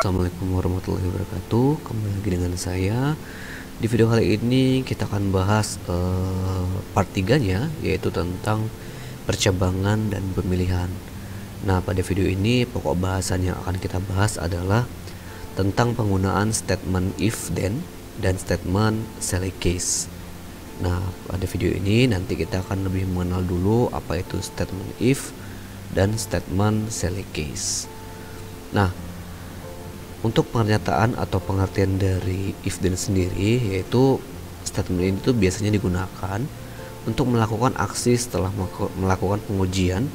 Assalamualaikum warahmatullahi wabarakatuh. Kembali lagi dengan saya. Di video kali ini kita akan bahas part 3-nya, yaitu tentang percabangan dan pemilihan. Nah, pada video ini pokok bahasan yang akan kita bahas adalah tentang penggunaan statement if then dan statement select case. Nah, pada video ini nanti kita akan lebih mengenal dulu apa itu statement if dan statement select case. Nah, untuk pernyataan atau pengertian dari if then sendiri, yaitu statement ini tuh biasanya digunakan untuk melakukan aksi setelah melakukan pengujian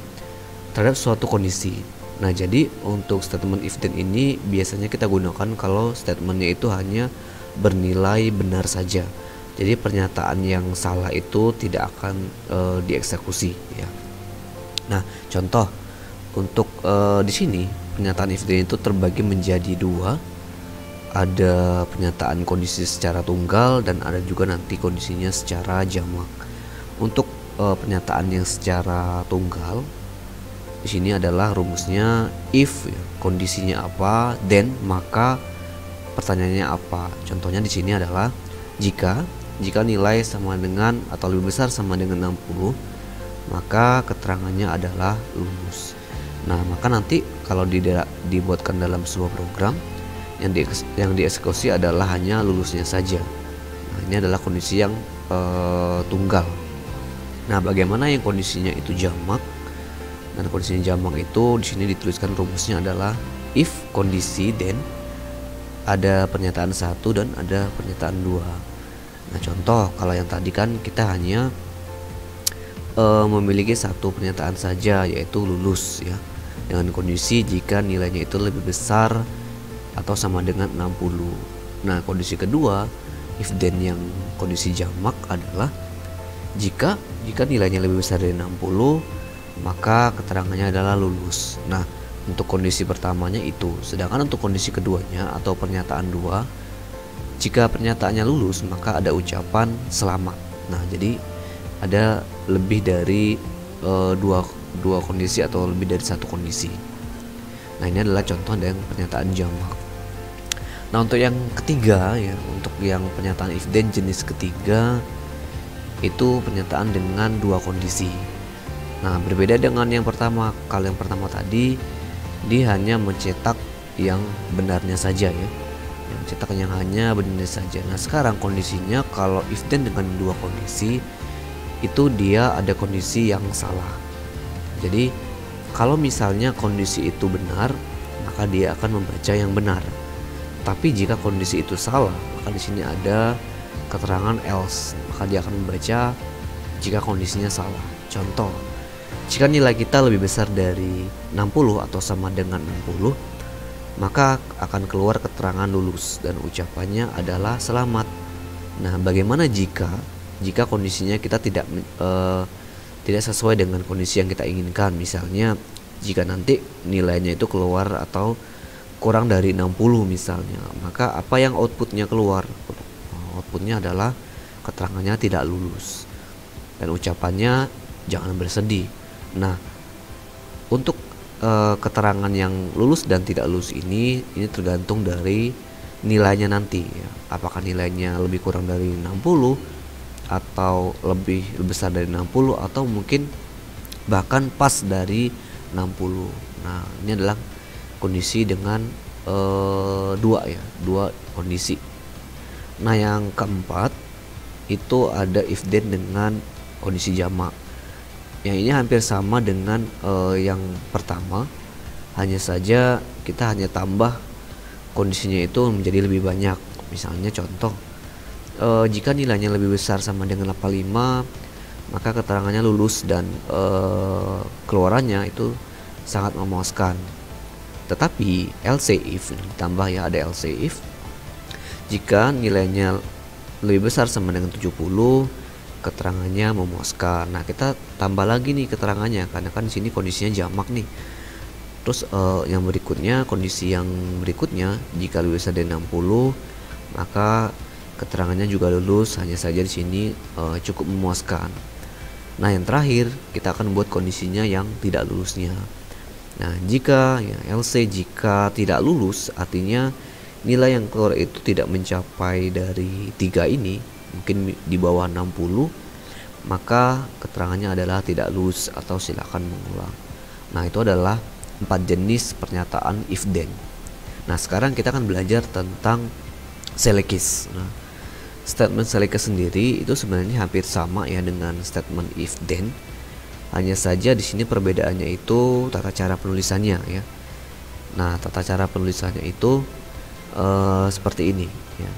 terhadap suatu kondisi. Nah, jadi untuk statement if then ini biasanya kita gunakan kalau statementnya itu hanya bernilai benar saja. Jadi pernyataan yang salah itu tidak akan dieksekusi ya. Nah, contoh untuk di sini pernyataan if then itu terbagi menjadi dua. Ada pernyataan kondisi secara tunggal dan ada juga nanti kondisinya secara jamak. Untuk pernyataan yang secara tunggal di sini adalah rumusnya if ya, kondisinya apa, then maka pertanyaannya apa. Contohnya di sini adalah jika nilai sama dengan atau lebih besar sama dengan 60, maka keterangannya adalah lulus. Nah, maka nanti kalau dibuatkan dalam sebuah program yang dieksekusi adalah hanya lulusnya saja. Nah, ini adalah kondisi yang tunggal. Nah, bagaimana yang kondisinya itu jamak? Dan kondisinya jamak itu di sini dituliskan rumusnya adalah if kondisi then ada pernyataan 1 dan ada pernyataan 2. Nah, contoh kalau yang tadi kan kita hanya memiliki satu pernyataan saja, yaitu lulus ya, dengan kondisi jika nilainya itu lebih besar atau sama dengan 60. Nah, kondisi kedua if then yang kondisi jamak adalah jika nilainya lebih besar dari 60, maka keterangannya adalah lulus. Nah, untuk kondisi pertamanya itu, sedangkan untuk kondisi keduanya atau pernyataan 2, jika pernyataannya lulus maka ada ucapan selamat. Nah, jadi ada lebih dari dua kondisi atau lebih dari satu kondisi. Nah, ini adalah contoh dari pernyataan jamak. Nah, untuk yang ketiga ya, untuk yang pernyataan if then jenis ketiga itu pernyataan dengan dua kondisi. Nah, berbeda dengan yang pertama. Kalau yang pertama tadi dia hanya mencetak yang benarnya saja ya, yang mencetak yang hanya benarnya saja. Nah, sekarang kondisinya kalau if then dengan dua kondisi itu dia ada kondisi yang salah. Jadi kalau misalnya kondisi itu benar, maka dia akan membaca yang benar. Tapi jika kondisi itu salah, maka di sini ada keterangan else, maka dia akan membaca jika kondisinya salah. Contoh, jika nilai kita lebih besar dari 60 atau sama dengan 60, maka akan keluar keterangan lulus dan ucapannya adalah selamat. Nah, bagaimana jika kondisinya kita tidak sesuai dengan kondisi yang kita inginkan? Misalnya jika nanti nilainya itu keluar atau kurang dari 60 misalnya, maka apa yang outputnya keluar? Outputnya adalah keterangannya tidak lulus dan ucapannya jangan bersedih. Nah, untuk keterangan yang lulus dan tidak lulus ini tergantung dari nilainya nanti ya. Apakah nilainya lebih kurang dari 60 atau lebih besar dari 60 atau mungkin bahkan pas dari 60. Nah, ini adalah kondisi dengan dua kondisi. Nah, yang keempat itu ada if then dengan kondisi jamak. Yang ini hampir sama dengan yang pertama, hanya saja kita hanya tambah kondisinya itu menjadi lebih banyak. Misalnya contoh, jika nilainya lebih besar sama dengan 85, maka keterangannya lulus dan keluarannya itu sangat memuaskan. Tetapi else if ditambah ya, ada else if jika nilainya lebih besar sama dengan 70, keterangannya memuaskan. Nah, kita tambah lagi nih keterangannya karena kan di sini kondisinya jamak nih. Terus yang berikutnya, kondisi yang berikutnya jika lebih besar dari 60, maka keterangannya juga lulus, hanya saja di sini cukup memuaskan. Nah, yang terakhir kita akan buat kondisinya yang tidak lulusnya. Nah, jika ya LC jika tidak lulus, artinya nilai yang keluar itu tidak mencapai dari 3 ini, mungkin di bawah 60, maka keterangannya adalah tidak lulus atau silakan mengulang. Nah, itu adalah 4 jenis pernyataan if then. Nah, sekarang kita akan belajar tentang select case. Nah, statement select case sendiri itu sebenarnya hampir sama ya dengan statement if then. Hanya saja di sini perbedaannya itu tata cara penulisannya ya. Nah, tata cara penulisannya itu seperti ini ya.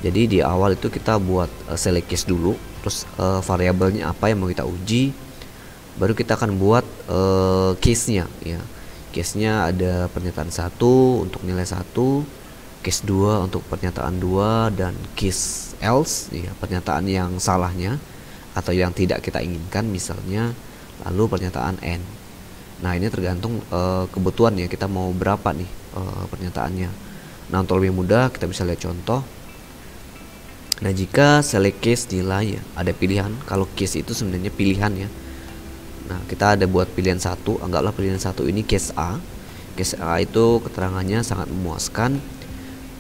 Jadi di awal itu kita buat select case dulu, terus variabelnya apa yang mau kita uji, baru kita akan buat case-nya ya. Case-nya ada pernyataan 1 untuk nilai 1, case 2 untuk pernyataan 2, dan case else ya, pernyataan yang salahnya atau yang tidak kita inginkan misalnya, lalu pernyataan N. Nah, ini tergantung kebutuhan ya, kita mau berapa nih pernyataannya. Nah, untuk lebih mudah kita bisa lihat contoh. Nah, jika select case nilai ya, ada pilihan. Kalau case itu sebenarnya pilihan ya. Nah, kita ada buat pilihan 1, anggaplah pilihan 1 ini case A. Case A itu keterangannya sangat memuaskan.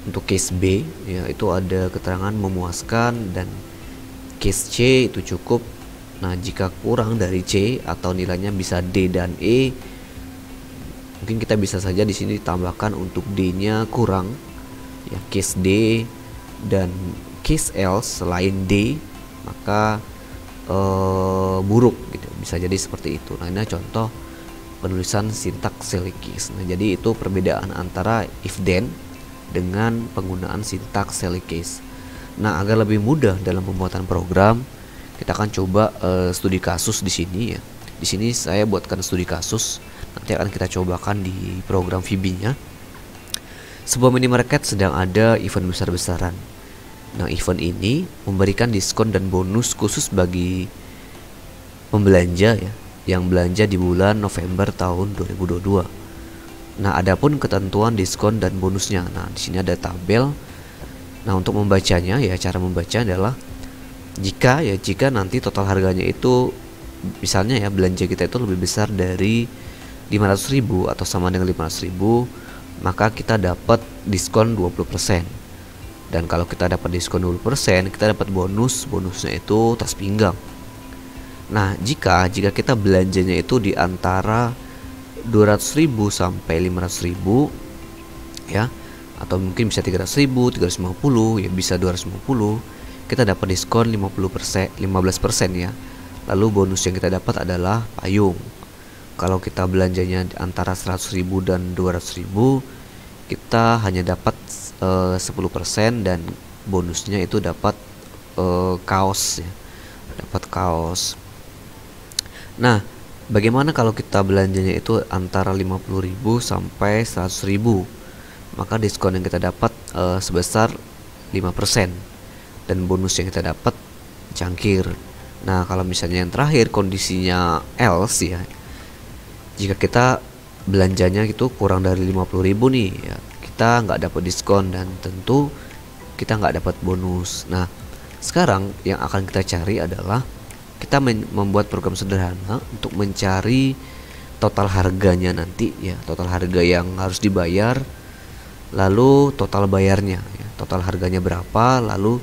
Untuk case B ya, itu ada keterangan memuaskan, dan case C itu cukup. Nah, jika kurang dari C atau nilainya bisa D dan E, mungkin kita bisa saja di sini tambahkan untuk D-nya kurang ya, case D, dan case else selain D maka buruk gitu, bisa jadi seperti itu. Nah, ini contoh penulisan sintaks select case. Nah, jadi itu perbedaan antara if then dengan penggunaan sintaks select case. Nah, agar lebih mudah dalam pembuatan program, kita akan coba studi kasus di sini ya. Di sini saya buatkan studi kasus. Nanti akan kita cobakan di program VB-nya. Sebuah minimarket sedang ada event besar-besaran. Nah, event ini memberikan diskon dan bonus khusus bagi pembelanja ya, yang belanja di bulan November tahun 2022. Nah, adapun ketentuan diskon dan bonusnya. Nah, di sini ada tabel. Nah, untuk membacanya ya, cara membaca adalah jika nanti total harganya itu misalnya ya, belanja kita itu lebih besar dari 500.000 atau sama dengan 500.000, maka kita dapat diskon 20%. Dan kalau kita dapat diskon 20%, kita dapat bonusnya itu tas pinggang. Nah, jika kita belanjanya itu di antara 200.000 sampai 500.000 ya, atau mungkin bisa 300.000, 350 ya, bisa 250, kita dapat diskon 15% ya. Lalu bonus yang kita dapat adalah payung. Kalau kita belanjanya antara 100.000 dan 200.000, kita hanya dapat 10%, dan bonusnya itu dapat kaos ya, dapat kaos. Nah, bagaimana kalau kita belanjanya itu antara 50.000 sampai 100.000, maka diskon yang kita dapat sebesar 5%, dan bonus yang kita dapat cangkir. Nah, kalau misalnya yang terakhir kondisinya else ya, jika kita belanjanya itu kurang dari 50.000 nih ya, kita nggak dapat diskon dan tentu kita nggak dapat bonus. Nah, sekarang yang akan kita cari adalah kita membuat program sederhana untuk mencari total harganya nanti ya, total harga yang harus dibayar, lalu total bayarnya ya, total harganya berapa, lalu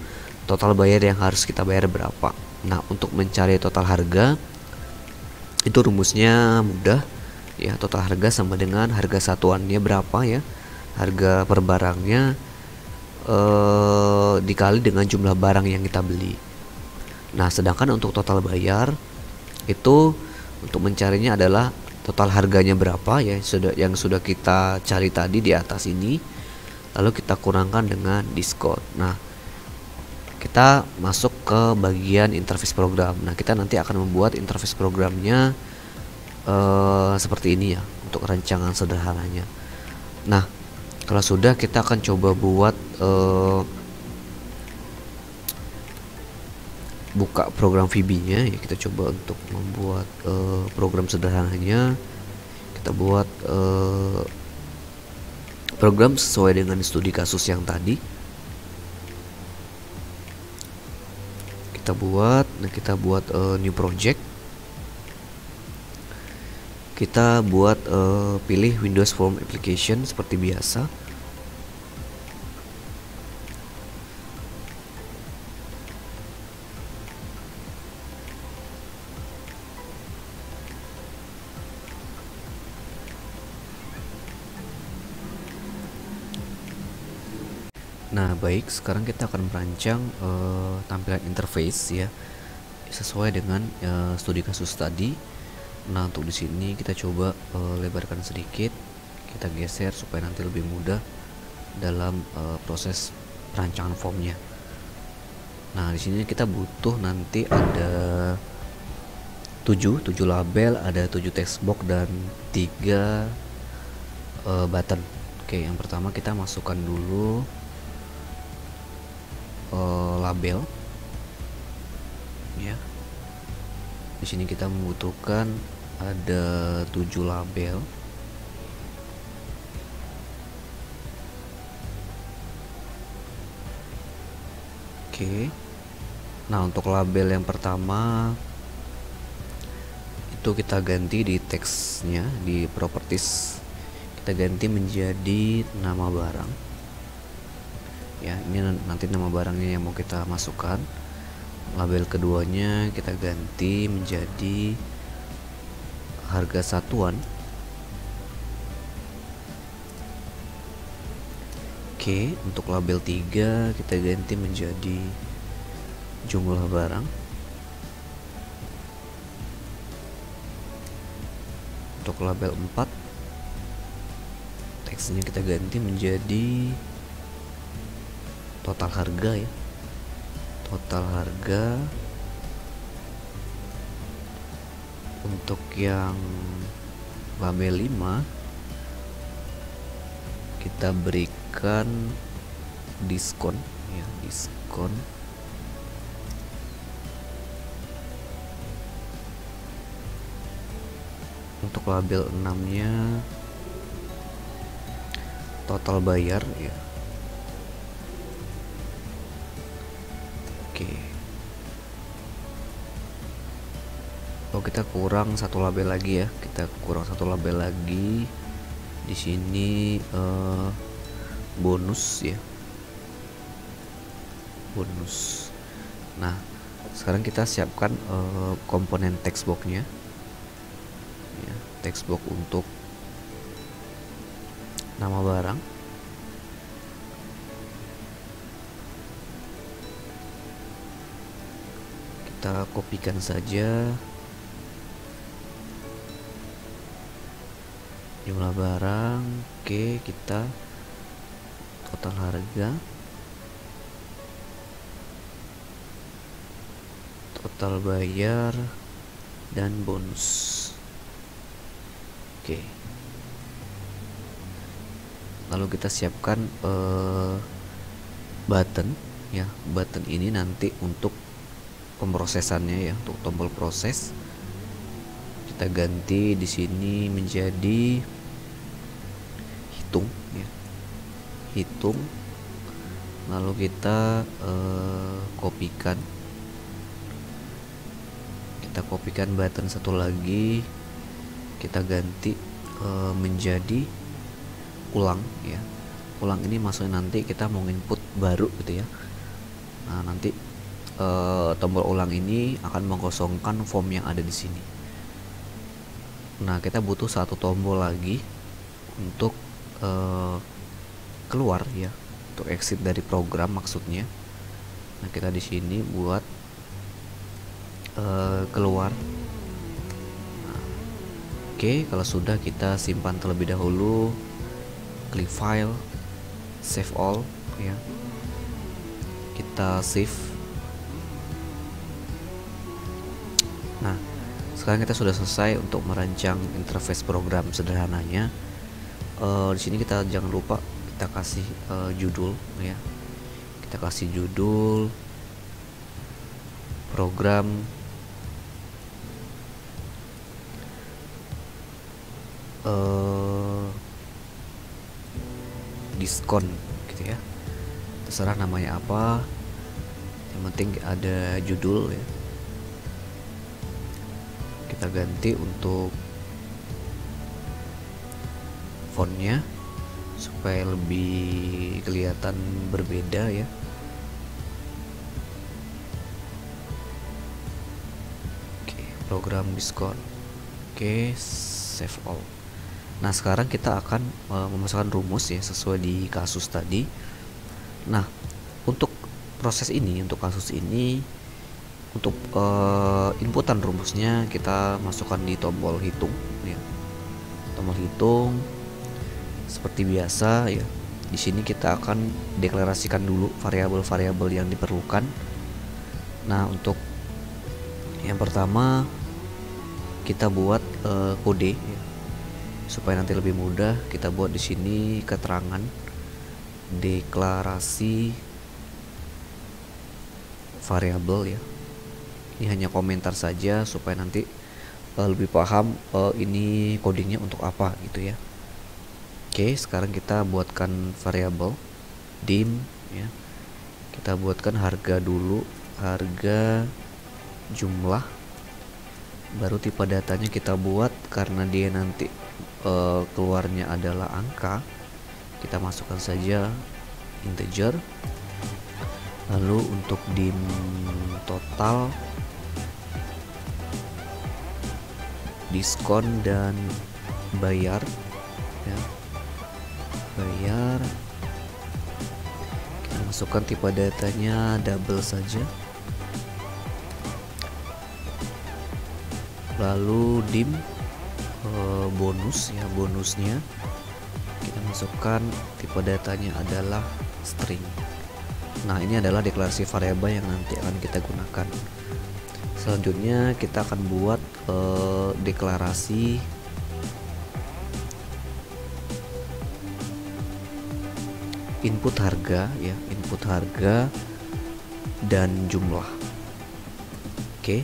total bayar yang harus kita bayar berapa. Nah, untuk mencari total harga itu rumusnya mudah ya, total harga sama dengan harga satuannya berapa ya, harga per barangnya dikali dengan jumlah barang yang kita beli. Nah, sedangkan untuk total bayar itu untuk mencarinya adalah total harganya berapa ya, yang sudah kita cari tadi di atas ini, lalu kita kurangkan dengan diskon. Nah, kita masuk ke bagian interface program. Nah, kita nanti akan membuat interface programnya seperti ini ya, untuk rancangan sederhananya. Nah, kalau sudah, kita akan coba buat buka program VB-nya ya. Kita coba untuk membuat program sederhananya. Kita buat program sesuai dengan studi kasus yang tadi. Kita buat new project. kita buat pilih Windows Form Application seperti biasa. Nah, baik, sekarang kita akan merancang tampilan interface ya, sesuai dengan studi kasus tadi. Nah, untuk di sini kita coba lebarkan sedikit, kita geser supaya nanti lebih mudah dalam proses perancangan formnya. Nah, di sini kita butuh nanti ada 7 label, ada 7 text box dan 3 button. Oke, yang pertama kita masukkan dulu label ya. Di sini kita membutuhkan ada 7 label. Oke. Nah, untuk label yang pertama itu kita ganti di teksnya, di properties kita ganti menjadi nama barang ya. Ini nanti nama barangnya yang mau kita masukkan. Label keduanya kita ganti menjadi harga satuan. Oke, untuk label 3 kita ganti menjadi jumlah barang. Untuk label 4 teksnya kita ganti menjadi total harga ya, total harga. Untuk yang label 5 kita berikan diskon ya, diskon. Untuk label 6 nya total bayar ya. Oke. Oh, kita kurang satu label lagi ya. Kita kurang satu label lagi. Di sini bonus ya. Bonus. Nah, sekarang kita siapkan komponen text box-nya. Ya, text box untuk nama barang. Kita kopikan saja jumlah barang. Oke, kita total harga, total bayar, dan bonus. Oke, lalu kita siapkan button ya. Button ini nanti untuk pemrosesannya ya, untuk tombol proses. Kita ganti di sini menjadi hitung ya, hitung. Lalu kita kopikan, kita kopikan button satu lagi, kita ganti menjadi ulang ya. Ulang ini maksudnya nanti kita mau input baru gitu ya. Nah, nanti tombol ulang ini akan mengosongkan form yang ada di sini. Nah, kita butuh satu tombol lagi untuk keluar ya, untuk exit dari program maksudnya. Nah, kita di sini buat keluar. Nah, oke, kalau sudah kita simpan terlebih dahulu. Klik file, save all ya. Kita save. Nah, sekarang kita sudah selesai untuk merancang interface program sederhananya. Di sini kita jangan lupa kita kasih judul ya. Kita kasih judul program diskon gitu ya. Terserah namanya apa. Yang penting ada judul ya. Kita ganti untuk fontnya supaya lebih kelihatan berbeda ya. Oke, program diskon. Oke, save all. Nah, sekarang kita akan memasukkan rumus ya sesuai di kasus tadi. Nah, untuk proses ini, untuk kasus ini, untuk inputan rumusnya kita masukkan di tombol hitung ya. Tombol hitung seperti biasa ya. Di sini kita akan deklarasikan dulu variabel-variabel yang diperlukan. Nah, untuk yang pertama kita buat kode ya. Supaya nanti lebih mudah, kita buat di sini keterangan deklarasi variabel ya. Ini hanya komentar saja supaya nanti lebih paham ini codingnya untuk apa gitu ya. Oke, sekarang kita buatkan variabel dim ya. Kita buatkan harga dulu, harga jumlah, baru tipe datanya kita buat karena dia nanti keluarnya adalah angka, kita masukkan saja integer. Lalu untuk dim total, diskon dan bayar ya. Bayar kita masukkan tipe datanya double saja. Lalu dim bonus ya, bonusnya kita masukkan tipe datanya adalah string. Nah, ini adalah deklarasi variabel yang nanti akan kita gunakan. Selanjutnya kita akan buat deklarasi input harga ya, input harga dan jumlah. Oke,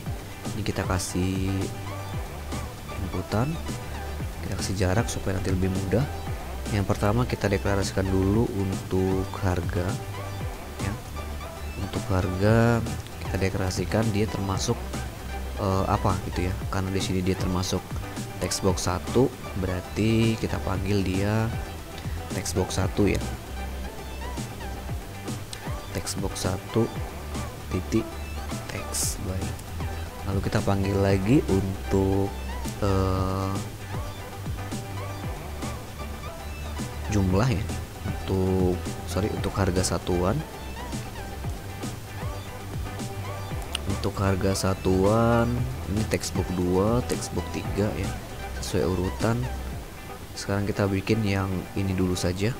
ini kita kasih inputan, kita kasih jarak supaya nanti lebih mudah. Yang pertama kita deklarasikan dulu untuk harga ya. Untuk harga kita deklarasikan dia termasuk apa gitu ya, karena di sini dia termasuk text box 1, berarti kita panggil dia text box 1 ya. Text box 1 titik text. Baik, lalu kita panggil lagi untuk jumlah ya, untuk harga satuan. Untuk harga satuan ini textbook 2, textbook 3 ya, sesuai urutan. Sekarang kita bikin yang ini dulu saja.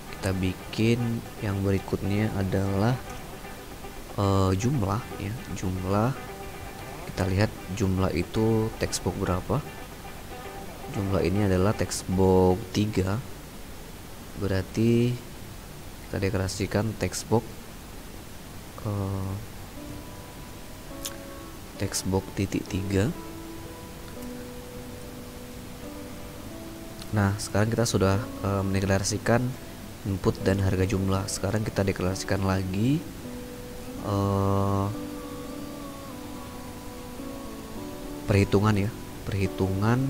Kita bikin yang berikutnya adalah jumlah ya, jumlah. Kita lihat jumlah itu textbook berapa. Jumlah ini adalah textbook 3, berarti kita deklarasikan textbook titik 3. Nah, sekarang kita sudah mendeklarasikan input dan harga jumlah. Sekarang kita deklarasikan lagi perhitungan ya, perhitungan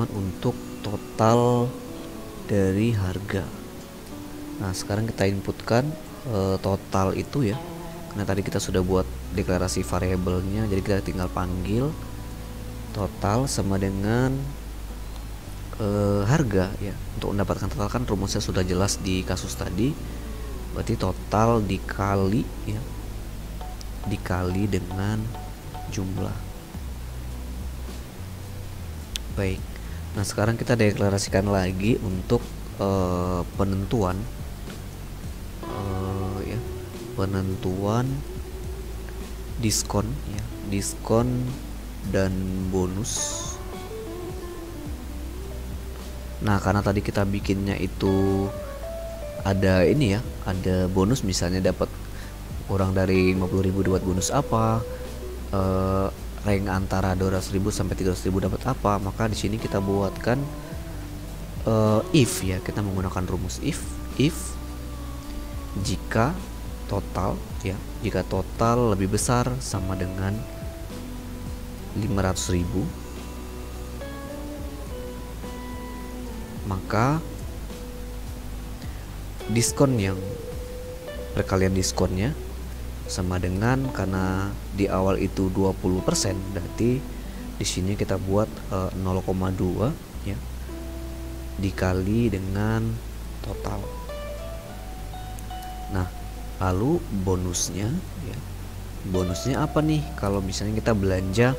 untuk total dari harga. Nah, sekarang kita inputkan total itu ya, karena tadi kita sudah buat deklarasi variabelnya, jadi kita tinggal panggil total sama dengan harga ya. Untuk mendapatkan total kan rumusnya sudah jelas di kasus tadi, berarti total dikali ya, dikali dengan jumlah. Baik, nah sekarang kita deklarasikan lagi untuk penentuan ya, penentuan diskon ya, diskon dan bonus. Nah, karena tadi kita bikinnya itu ada ini ya, ada bonus, misalnya dapat kurang dari 50.000 dapat bonus apa, rank antara 200.000 sampai 300.000 dapat apa, maka di sini kita buatkan if ya, kita menggunakan rumus if jika total ya, jika total lebih besar sama dengan 500.000 maka diskon yang perkalian diskonnya sama dengan, karena di awal itu 20%, berarti di sini kita buat 0,2 ya dikali dengan total. Nah, lalu bonusnya ya. Bonusnya apa nih? Kalau misalnya kita belanja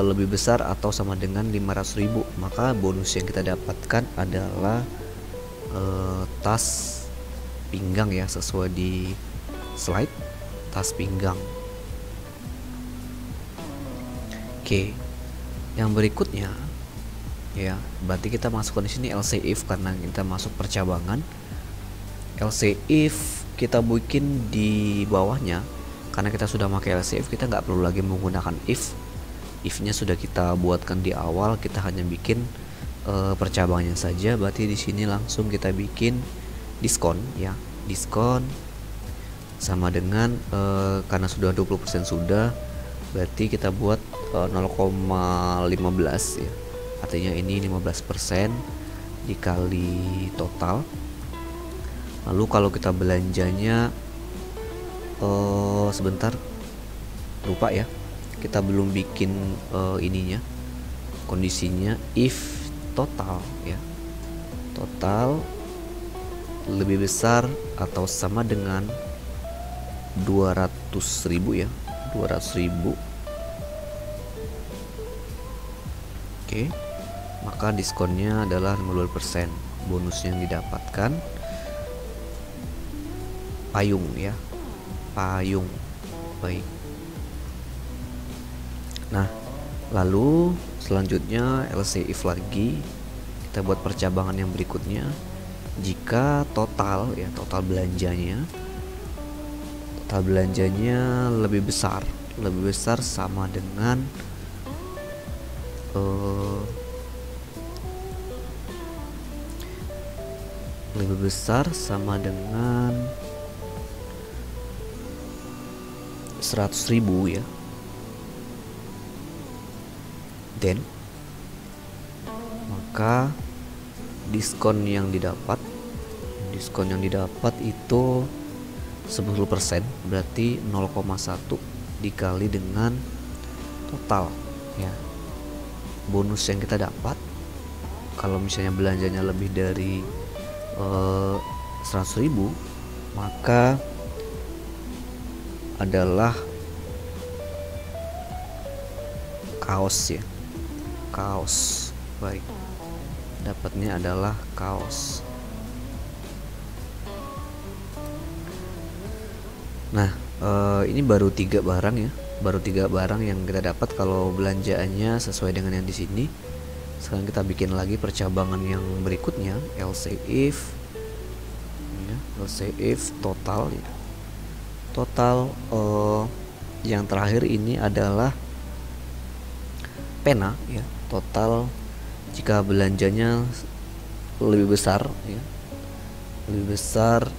lebih besar atau sama dengan 500.000, maka bonus yang kita dapatkan adalah tas pinggang ya, sesuai di slide, tas pinggang. Oke, yang berikutnya ya, berarti kita masukkan di sini LC if karena kita masuk percabangan. LC if kita bikin di bawahnya, karena kita sudah pakai LC if, kita nggak perlu lagi menggunakan if-nya sudah kita buatkan di awal, kita hanya bikin percabangannya saja. Berarti di sini langsung kita bikin diskon ya, diskon sama dengan karena sudah 20% sudah, berarti kita buat 0,15 ya, artinya ini 15% dikali total. Lalu kalau kita belanjanya sebentar, lupa ya, kita belum bikin ininya, kondisinya. If total ya, total lebih besar atau sama dengan 200.000 ya, 200.000. Oke, maka diskonnya adalah 15%. Bonus yang didapatkan payung ya, payung. Baik. Nah, lalu selanjutnya LC if lagi, kita buat percabangan yang berikutnya. Jika total ya, total belanjanya lebih besar sama dengan lebih besar sama dengan 100.000 ya, then maka diskon yang didapat itu 10%, berarti 0,1 dikali dengan total ya. Bonus yang kita dapat kalau misalnya belanjanya lebih dari 100.000, maka adalah kaos ya, kaos. Baik, dapatnya adalah kaos. Nah, ini baru 3 barang ya, baru 3 barang yang kita dapat kalau belanjaannya sesuai dengan yang di sini. Sekarang kita bikin lagi percabangan yang berikutnya, LC if ya, LC if total ya. Total yang terakhir ini adalah pena ya. Total jika belanjanya lebih besar ya, lebih besar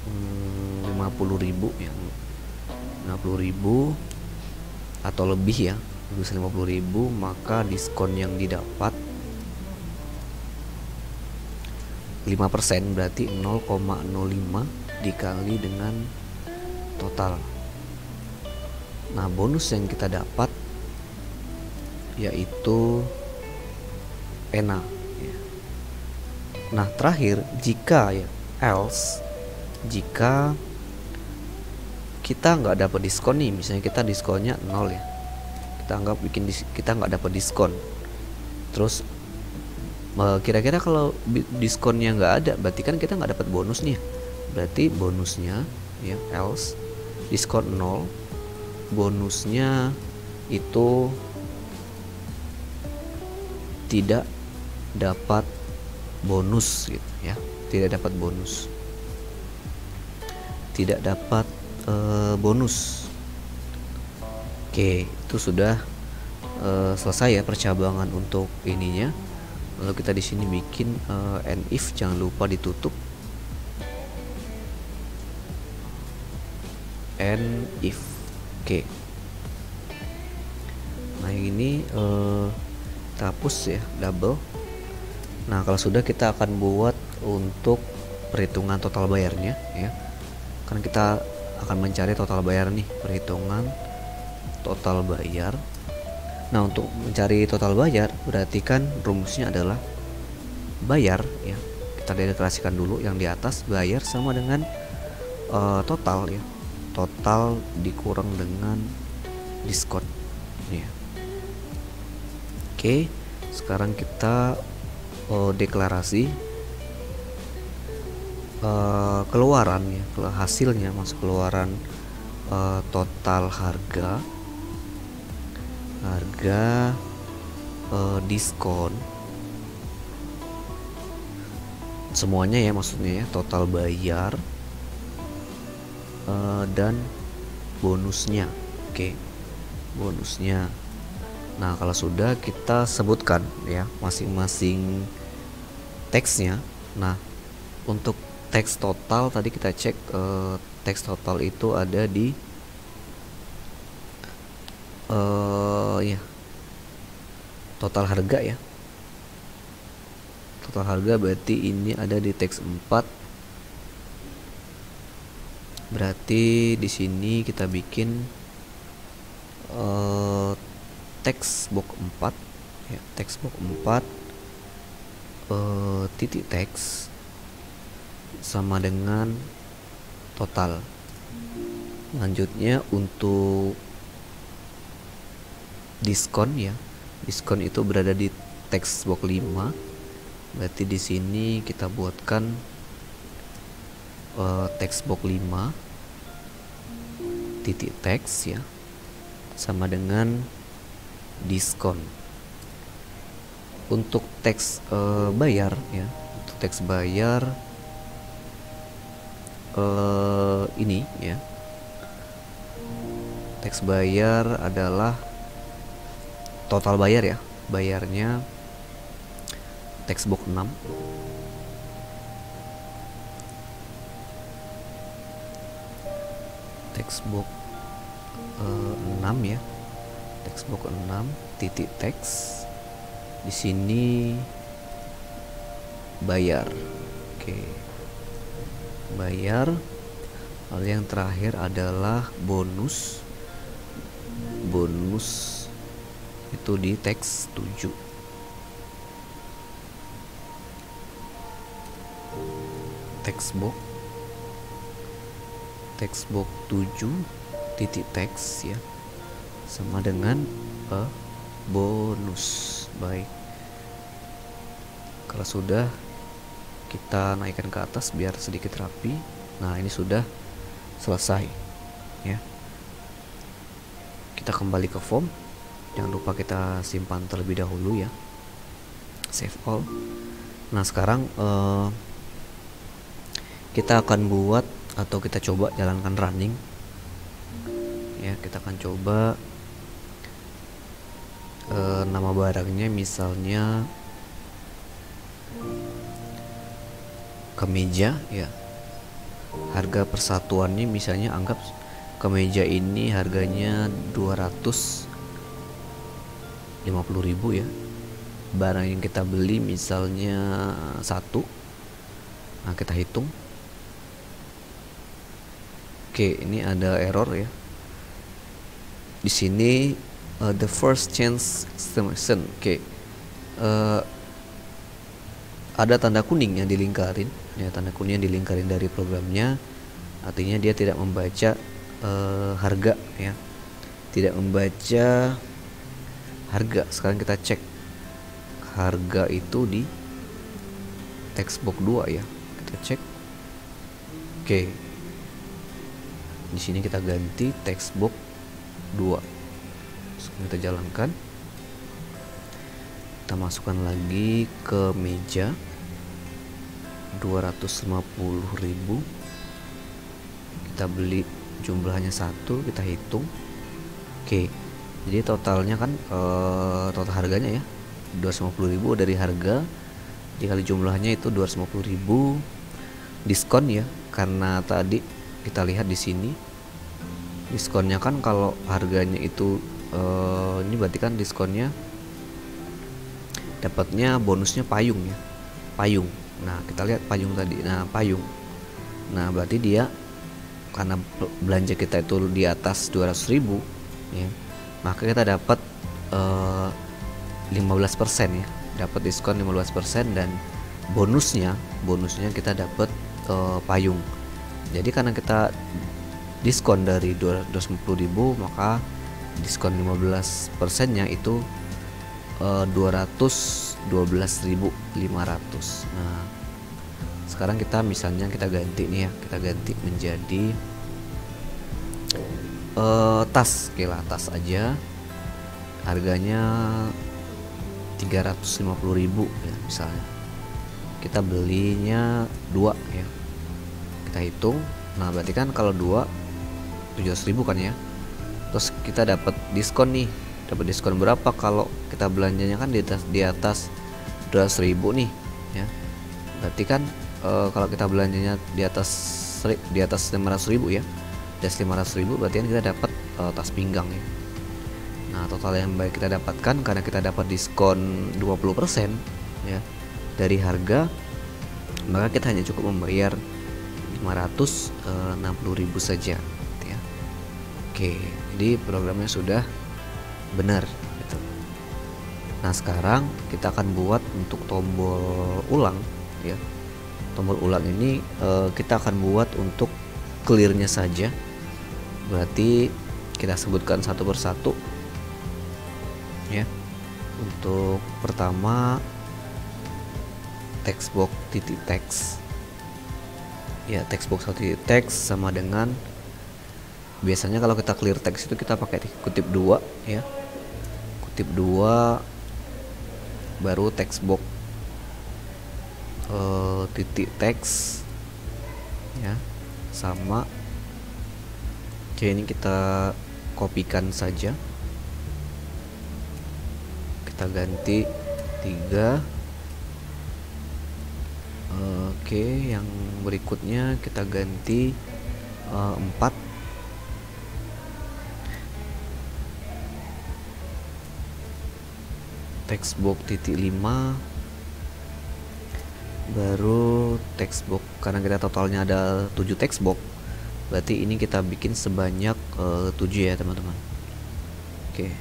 50.000 ya, 50.000 atau lebih ya, lebih besar 50.000, maka diskon yang didapat 5%, berarti 0,05 dikali dengan total. Nah, bonus yang kita dapat yaitu pena ya. Nah, terakhir jika ya, else, jika kita nggak dapat diskon nih, misalnya kita diskonnya 0 ya, kita nggak dapat diskon, terus kira-kira kalau diskonnya nggak ada, berarti kan kita nggak dapat bonus nih. Berarti bonusnya ya, else diskon 0, bonusnya itu tidak dapat bonus gitu ya, tidak dapat bonus, tidak dapat bonus. Oke, itu sudah selesai ya percabangan untuk ininya. Lalu kita di sini bikin and if, jangan lupa ditutup. And if. Oke. Nah, yang ini kita hapus ya, double. Nah, kalau sudah, kita akan buat untuk perhitungan total bayarnya ya. Kan kita akan mencari total bayar nih, perhitungan total bayar. Nah, untuk mencari total bayar berarti kan rumusnya adalah bayar ya. Kita deklarasikan dulu yang di atas, bayar sama dengan total ya. Total dikurang dengan diskon ya. Oke, sekarang kita deklarasi keluaran ya, hasilnya masuk keluaran total harga diskon semuanya ya, maksudnya ya, total bayar dan bonusnya. Oke, bonusnya. Nah, kalau sudah, kita sebutkan ya masing-masing teksnya. Nah, untuk teks total tadi kita cek, teks total itu ada di ya total harga ya. Total harga berarti ini ada di teks 4. Berarti di sini kita bikin teks box 4 ya, teks box 4 titik teks sama dengan total. Lanjutnya untuk diskon ya, diskon itu berada di teks box 5. Berarti di sini kita buatkan teks box 5 titik teks ya, sama dengan diskon. Untuk teks bayar ya, untuk teks bayar ini ya, teks bayar adalah total bayar ya, bayarnya teks box 6. Teks box 6 ya, teks box 6 titik teks. Di sini bayar. Oke, bayar. Lalu yang terakhir adalah bonus. Bonus itu di teks 7. Teks box 7 titik teks ya, sama dengan bonus. Baik, kalau sudah, kita naikkan ke atas biar sedikit rapi. Nah, ini sudah selesai ya. Kita kembali ke form, jangan lupa kita simpan terlebih dahulu ya, save all. Nah, sekarang kita akan buat, atau kita coba jalankan running ya. Kita akan coba nama barangnya misalnya kemeja ya. Harga persatuannya misalnya anggap kemeja ini harganya 250.000 ya. Barang yang kita beli misalnya 1. Nah, kita hitung. Oke, ini ada error ya. Di sini the first chance estimation. Oke, ada tanda kuning yang dilingkarin ya, tanda kuning yang dilingkarin dari programnya, artinya dia tidak membaca harga ya, tidak membaca harga. Sekarang kita cek harga itu di text box 2 ya, kita cek. Oke, di sini kita ganti text box 2. Kita jalankan, kita masukkan lagi ke meja 250.000. Kita beli jumlahnya 1, kita hitung. Oke, jadi totalnya kan total harganya ya 250.000 dari harga dikali jumlahnya itu 250.000 diskon ya, karena tadi kita lihat di sini diskonnya kan, kalau harganya itu ini berarti kan diskonnya dapatnya bonusnya payung ya. payung. Nah kita lihat payung tadi, nah payung, nah berarti dia karena belanja kita itu di atas 200.000 ya, maka kita dapat 15% ya, dapat diskon 15%, dan bonusnya kita dapat payung. Jadi karena kita diskon dari 250.000, maka diskon 15% nya itu 212.500. Nah sekarang kita misalnya kita ganti nih ya, kita ganti menjadi tas, lah tas aja harganya 350.000 ya misalnya, kita belinya 2 ya, kita hitung. Nah berarti kan kalau 2 700.000 kan ya, terus kita dapat diskon nih. Dapat diskon berapa kalau kita belanjanya kan di atas 200.000 nih ya, berarti kan kalau kita belanjanya di atas 500.000 ya, di atas 500.000 berarti kan kita dapat tas pinggang ya. Nah total yang baik kita dapatkan karena kita dapat diskon 20% ya dari harga, maka kita hanya cukup membayar 560.000 saja ya. Oke, jadi programnya sudah benar gitu. Nah sekarang kita akan buat untuk tombol ulang ya. Tombol ulang ini kita akan buat untuk clearnya saja, berarti kita sebutkan satu persatu ya. Untuk pertama textbox titik teks ya, textbox titik teks sama dengan, biasanya kalau kita clear teks itu kita pakai kutip 2 ya, kutip 2 baru textbox titik teks ya, sama. Oke, ini kita kopikan saja, kita ganti 3. Oke, yang berikutnya kita ganti 4. Textbox titik 5 baru textbox, karena kita totalnya ada 7 textbox, berarti ini kita bikin sebanyak 7 ya teman-teman. Oke,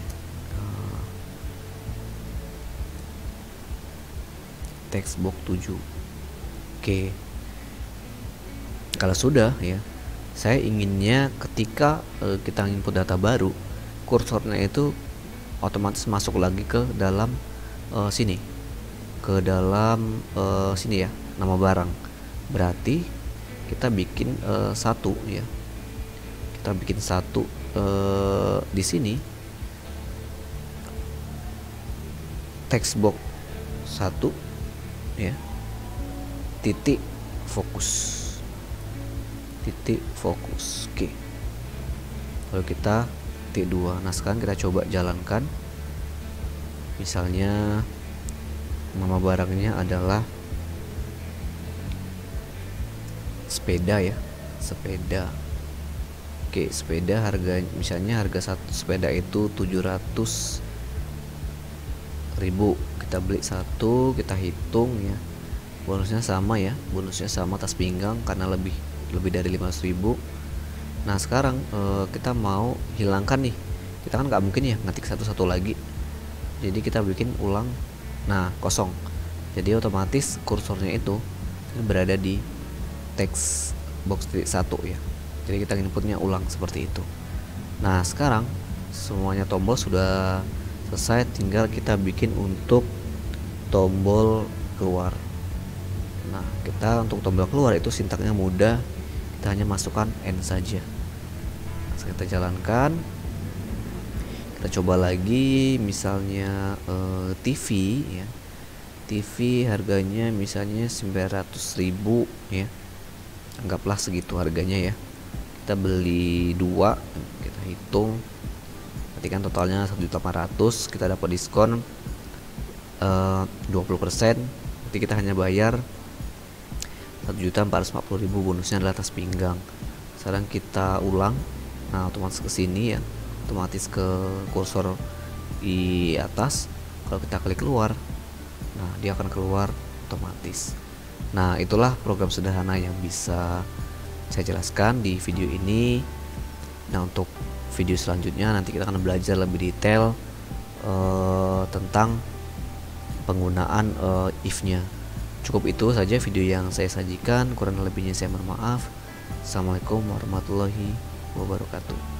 textbox 7. Oke, kalau sudah ya, saya inginnya ketika kita input data baru, kursornya itu otomatis masuk lagi ke dalam sini, ke dalam sini ya, nama barang. Berarti kita bikin satu ya, kita bikin satu di sini, textbox 1 ya, titik fokus, titik fokus. Oke, lalu kita titik 2. Nah sekarang kita coba jalankan, misalnya nama barangnya adalah sepeda ya, sepeda. Oke, sepeda harga, misalnya harga satu sepeda itu 700.000, kita beli satu, kita hitung ya, bonusnya sama ya, bonusnya sama tas pinggang karena lebih dari 500.000. Nah sekarang kita mau hilangkan nih, kita kan nggak mungkin ya ngetik satu-satu lagi, jadi kita bikin ulang. Nah kosong, jadi otomatis kursornya itu berada di text box 1 ya, jadi kita inputnya ulang seperti itu. Nah sekarang semuanya tombol sudah selesai, tinggal kita bikin untuk tombol keluar. Nah kita untuk tombol keluar itu sintaknya mudah, kita hanya masukkan N saja. Kita jalankan, kita coba lagi, misalnya TV ya, TV harganya misalnya 900.000 ya, anggaplah segitu harganya ya. Kita beli 2, kita hitung, berarti kan totalnya 1.800.000, kita dapat diskon 20%, berarti kita hanya bayar 1.440.000, bonusnya adalah tas pinggang. Sekarang kita ulang. Nah otomatis ke sini ya, otomatis ke kursor di atas. Kalau kita klik keluar, nah dia akan keluar otomatis. Nah, itulah program sederhana yang bisa saya jelaskan di video ini. Nah, untuk video selanjutnya nanti kita akan belajar lebih detail tentang penggunaan if-nya. Cukup itu saja video yang saya sajikan, kurang lebihnya saya mohon maaf. Assalamualaikum warahmatullahi wabarakatuh.